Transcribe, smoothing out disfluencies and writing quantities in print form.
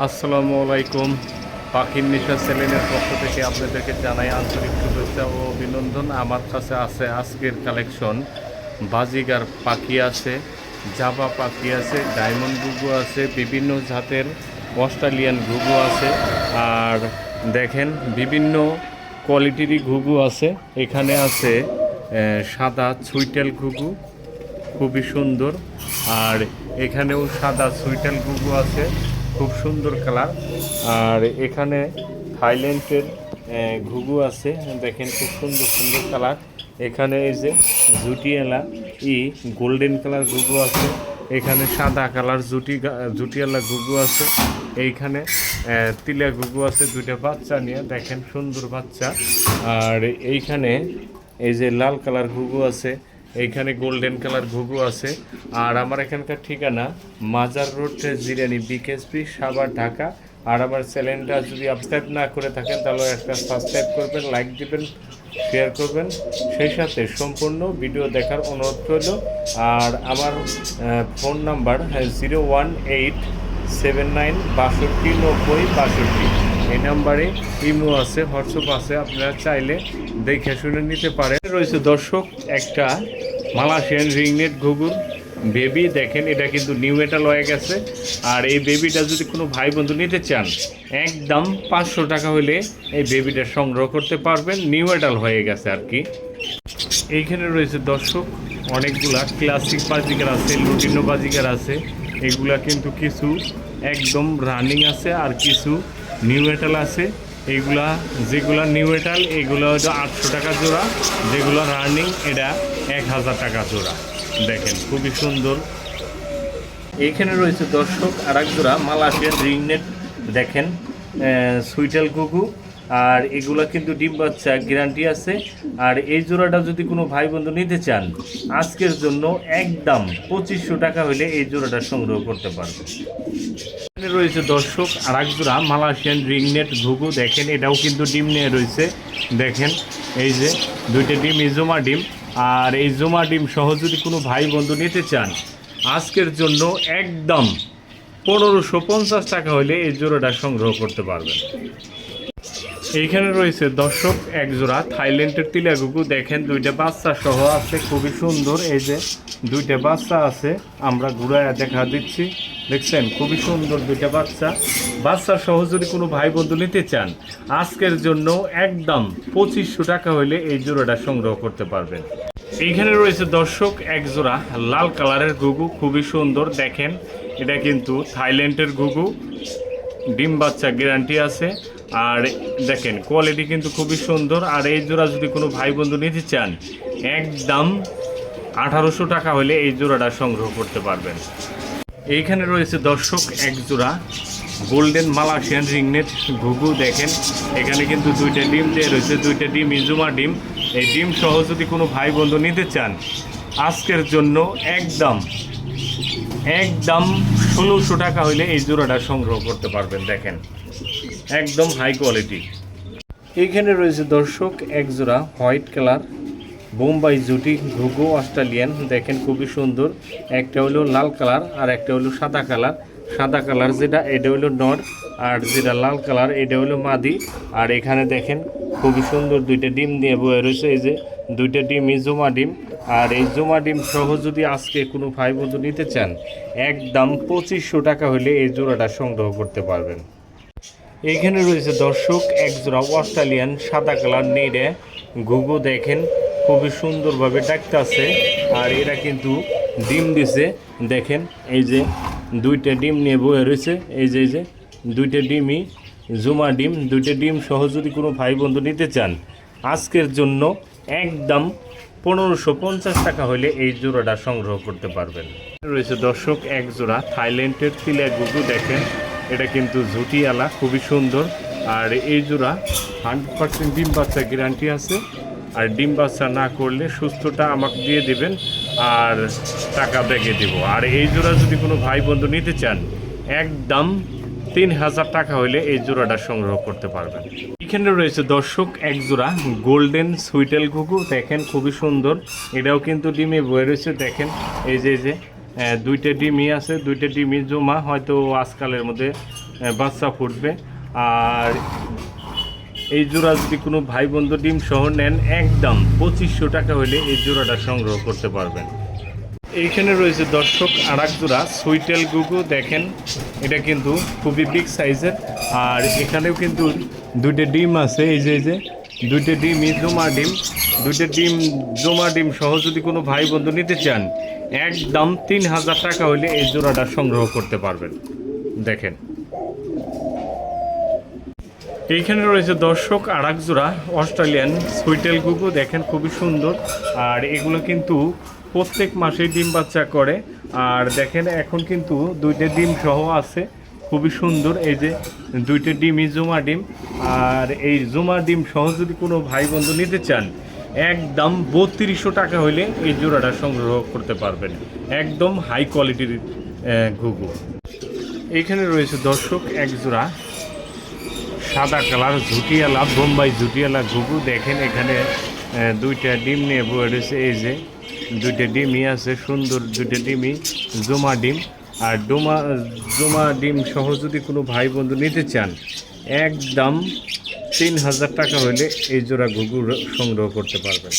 আসসালামু আলাইকুম। পাখির নেশা চ্যানেলের পক্ষ থেকে আপনাদেরকে জানাই আন্তরিক শুভেচ্ছা ও অভিনন্দন। আমার কাছে আছে আজকের কালেকশন। বাজিগার পাখি আছে, জাভা পাখি আছে, ডায়মন্ড ঘুঘু আছে, বিভিন্ন জাতের অস্ট্রেলিয়ান ঘুঘু আছে। আর দেখেন বিভিন্ন কোয়ালিটিরই ঘুঘু আছে। এখানে আছে সাদা সুইটেল ঘুঘু, খুবই সুন্দর। আর এখানেও সাদা সুইটেল ঘুঘু আছে, খুব সুন্দর কালার। আর এখানে থাইল্যান্ডের ঘুঘু আছে, দেখেন খুব সুন্দর সুন্দর কালার। এখানে এই যে জুটিয়ালা গোল্ডেন কালার ঘুঘু আছে। এখানে সাদা কালার জুটিয়ালা ঘুঘু আছে। এইখানে তিলা ঘুঘু আছে, দুইটা বাচ্চা নিয়ে, দেখেন সুন্দর বাচ্চা। আর এইখানে এই যে লাল কালার ঘুঘু আছে, এইখানে গোল্ডেন কালার ঘুঘু আছে। আর আমার এখানকার ঠিকানা মাজার রোড, জিরানি, বিকেএসপি, সাভার, ঢাকা। আর আমার চ্যানেলটা যদি সাবস্ক্রাইব না করে থাকেন তাহলে একটা সাবস্ক্রাইব করবেন, লাইক দিবেন, শেয়ার করবেন, সেই সাথে সম্পূর্ণ ভিডিও দেখার অনুরোধ রইল। আর আমার ফোন নাম্বার 0187962909062। এই নাম্বারে ইমো আছে, হোয়াটসঅ্যাপ আছে, আপনারা চাইলে দেখে শুনে নিতে পারেন। রয়েছে দর্শক একটা মালয়েশিয়ান রিংনেট ঘুঘুর বেবি, দেখেন এটা কিন্তু নিউ এটাল হয়ে গেছে। আর এই বেবিটা যদি কোনো ভাই বন্ধু নিতে চান, একদম 500 টাকা হলে এই বেবিটা সংগ্রহ করতে পারবেন, নিউ এটাল হয়ে গেছে আর কি। এইখানে রয়েছে দর্শক অনেকগুলা ক্লাসিক বাজিকার আছে, লুটিনো বাজিকার আছে। এগুলা কিন্তু কিছু একদম রানিং আছে আর কিছু নিউ এটাল আছে। যেগুলা নিউ এটাল এগুলো হয়তো 800 টাকা জোড়া, যেগুলো রানিং এটা 1000 টাকা জোড়া। দেখেন খুবই সুন্দর। এইখানে রয়েছে দর্শক আর এক জোড়া মালয়েশিয়ান রিংনেট, দেখেন সুইটেল ঘুঘু। আর এগুলা কিন্তু ডিম বাচ্চা গ্যারান্টি আছে। আর এই জোড়াটা যদি কোনো ভাই বন্ধু নিতে চান, আজকের জন্য একদম 2500 টাকা হলে এই জোড়াটা সংগ্রহ করতে পারবে। এখানে রয়েছে দর্শক আর এক জোড়া মালয়েশিয়ান রিংনেট ঘুঘু, দেখেন এটাও কিন্তু ডিম নিয়ে রয়েছে। দেখেন এই যে দুইটা ডিম, জমা ডিম। আর এই জমা ডিম সহ যদি কোনো ভাই বন্ধু নিতে চান, আজকের জন্য একদম 1550 টাকা হলে এই জোড়াটা সংগ্রহ করতে পারবেন। এইখানে রয়েছে দর্শক এক জোড়া থাইল্যান্ডের তিলা ঘুঘু, দেখেন দুইটা বাচ্চা সহ আছে, খুবই সুন্দর। এই যে দুইটা বাচ্চা আছে, আমরা ঘুরায় দেখা দিচ্ছি, দেখছেন খুবই সুন্দর দুইটা বাচ্চা সহ যদি কোনো ভাই বন্ধু নিতে চান, আজকের জন্য একদম 2500 টাকা হলে এই জোড়াটা সংগ্রহ করতে পারবেন। এইখানে রয়েছে দর্শক এক জোড়া লাল কালারের ঘুঘু, খুবই সুন্দর। দেখেন এটা কিন্তু থাইল্যান্ডের ঘুঘু, ডিম বাচ্চা গ্যারান্টি আছে। আর দেখেন কোয়ালিটি কিন্তু খুবই সুন্দর। আর এই জোড়া যদি কোনো ভাই বন্ধু নিতে চান, একদম 1800 টাকা হলে এই জোড়াটা সংগ্রহ করতে পারবেন। এইখানে রয়েছে দর্শক এক জোড়া গোল্ডেন মালয়েশিয়ান রিংনেট ঘুঘু, দেখেন এখানে কিন্তু দুইটা ডিম দিয়ে রয়েছে, দুইটা ডিম ইজুমা ডিম। এই ডিম সহ যদি কোনো ভাই বন্ধু নিতে চান, আজকের জন্য একদম 1600 টাকা হইলে এই জোড়াটা সংগ্রহ করতে পারবেন। দেখেন একদম হাই কোয়ালিটি। এইখানে রয়েছে দর্শক এক জোড়া হোয়াইট কালার বোম্বাই জুটি ঘুঘু অস্ট্রেলিয়ান, দেখেন খুবই সুন্দর। একটা হলো লাল কালার আর একটা হলো সাদা কালার। সাদা কালার যেটা এটা হলো নর, আর যেটা লাল কালার এটা হলো মাদি। আর এখানে দেখেন খুবই সুন্দর দুইটা ডিম দিয়ে বয়ে রয়েছে, এই যে দুইটা ডিমই জমা ডিম। আর এই জমা ডিম সহ যদি আজকে কোনো ভাই বন্ধু নিতে চান, একদম 2500 টাকা হলে এই জোড়াটা সংগ্রহ করতে পারবেন। এইখানে রয়েছে দর্শক এক জোড়া অস্ট্রেলিয়ান সাদা কালার নেড়ে ঘুঘু, দেখেন খুবই সুন্দরভাবে ডাকতে আছে। আর এরা কিন্তু ডিম দিছে, দেখেন এই যে দুইটা ডিম নিয়ে বয়ে রয়েছে, এই যে দুইটা ডিমই জুমা ডিম। দুইটা ডিম সহ যদি কোনো ভাই বন্ধু নিতে চান, আজকের জন্য একদম 1550 টাকা হলে এই জোড়াটা সংগ্রহ করতে পারবেন। রয়েছে দর্শক এক জোড়া থাইল্যান্ডের তিলা ঘুঘু, দেখেন এটা কিন্তু ঝুটিয়ালা, খুবই সুন্দর। আর এই জোড়া 100% ডিম বাচ্চা গ্যারান্টি আছে। আর ডিম বাচ্চা না করলে সুস্থটা আমাকে দিয়ে দেবেন আর টাকা ব্যাগে দেব। আর এই জোড়া যদি কোনো ভাই বন্ধু নিতে চান, একদম 3000 টাকা হলে এই জোড়াটা সংগ্রহ করতে পারবেন। এখানে রয়েছে দর্শক এক জোড়া গোল্ডেন সুইটেল ঘুঘু, দেখেন খুবই সুন্দর। এটাও কিন্তু ডিমে বয়ে রয়েছে, দেখেন এই যে দুইটা ডিমই আছে, দুইটা ডিমই জমা, হয়তো আজকালের মধ্যে বাচ্চা ফুটবে। আর এই জোড়া যদি কোনো ভাই বন্ধু ডিম সহ নেন, একদম 2500 টাকা হলে এই জোড়াটা সংগ্রহ করতে পারবেন। এইখানে রয়েছে দর্শক আর এক জোড়া সুইটেল গুগু, দেখেন এটা কিন্তু খুবই বিগ সাইজের। আর এখানেও কিন্তু দুইটা ডিম আছে, এই যে দুইটা ডিমই জমা ডিম। দুইটা ডিম জমা ডিম সহ যদি কোনো ভাই বন্ধু নিতে চান, একদম 3000 টাকা হলে এই জোড়াটা সংগ্রহ করতে পারবেন। দেখেন এইখানে রয়েছে দর্শক আর এক জোড়া অস্ট্রেলিয়ান সুইটেল গুগু, দেখেন খুবই সুন্দর। আর এগুলো কিন্তু প্রত্যেক মাসেই ডিম বাচ্চা করে। আর দেখেন এখন কিন্তু দুইটা ডিম সহ আছে, খুবই সুন্দর। এই যে দুইটা ডিমই জমা ডিম। আর এই জমা ডিম সহ যদি কোনো ভাই বন্ধু নিতে চান, একদম 3200 টাকা হলে এই জোড়াটা সংগ্রহ করতে পারবেন। একদম হাই কোয়ালিটির ঘুঘু। এইখানে রয়েছে দর্শক এক জোড়া সাদা কালার ঝুটিয়ালা বোম্বাই ঝুটিয়ালা ঘুঘু, দেখেন এখানে দুইটা ডিম নিয়ে বয়ে রয়েছে। এই যে দুইটা ডিমই আছে, সুন্দর দুইটা ডিমই জমা ডিম। আর জমা ডিম সহ যদি কোনো ভাই বন্ধু নিতে চান, একদম 3000 টাকা হলে এই জোড়া ঘুঘু সংগ্রহ করতে পারবেন।